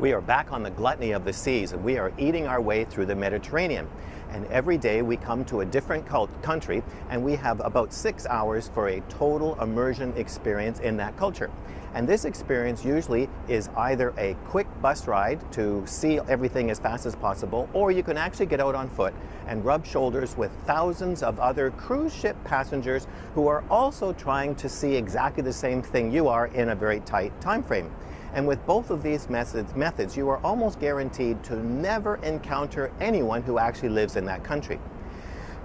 We are back on the gluttony of the seas, and we are eating our way through the Mediterranean. And every day we come to a different country, and we have about 6 hours for a total immersion experience in that culture. And this experience usually is either a quick bus ride to see everything as fast as possible, or you can actually get out on foot and rub shoulders with thousands of other cruise ship passengers who are also trying to see exactly the same thing you are in a very tight time frame. And with both of these methods, you are almost guaranteed to never encounter anyone who actually lives in that country.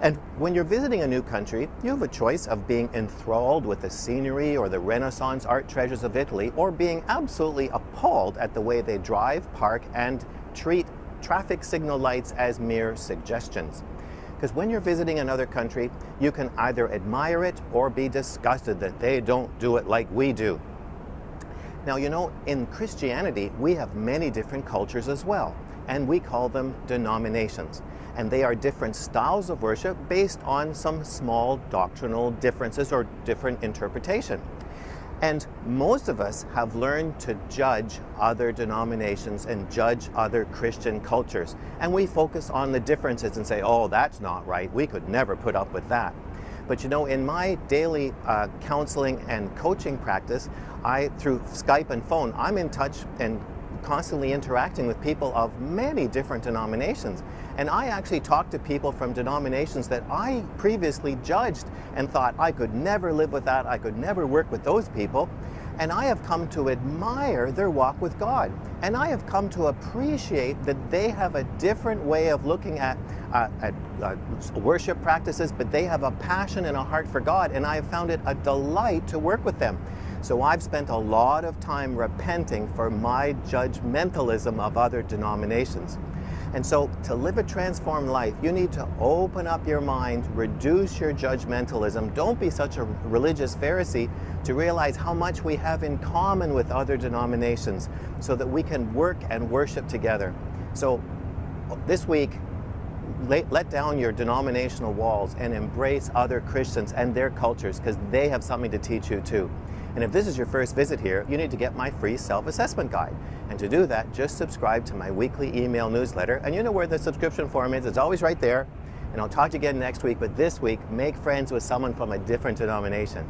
And when you're visiting a new country, you have a choice of being enthralled with the scenery or the Renaissance art treasures of Italy, or being absolutely appalled at the way they drive, park, and treat traffic signal lights as mere suggestions. Because when you're visiting another country, you can either admire it or be disgusted that they don't do it like we do. Now, you know, in Christianity, we have many different cultures as well, and we call them denominations. And they are different styles of worship based on some small doctrinal differences or different interpretation. And most of us have learned to judge other denominations and judge other Christian cultures. And we focus on the differences and say, oh, that's not right. We could never put up with that. But you know, in my daily counseling and coaching practice, through Skype and phone, I'm in touch and constantly interacting with people of many different denominations. And I actually talk to people from denominations that I previously judged and thought I could never live with that, I could never work with those people. And I have come to admire their walk with God. And I have come to appreciate that they have a different way of looking at worship practices, but they have a passion and a heart for God, and I have found it a delight to work with them. So I've spent a lot of time repenting for my judgmentalism of other denominations. And so to live a transformed life, you need to open up your mind, reduce your judgmentalism. Don't be such a religious Pharisee, to realize how much we have in common with other denominations so that we can work and worship together. So this week, let down your denominational walls and embrace other Christians and their cultures, because they have something to teach you too. And if this is your first visit here, you need to get my free self-assessment guide. And to do that, just subscribe to my weekly email newsletter. And you know where the subscription form is. It's always right there. And I'll talk to you again next week. But this week, make friends with someone from a different denomination.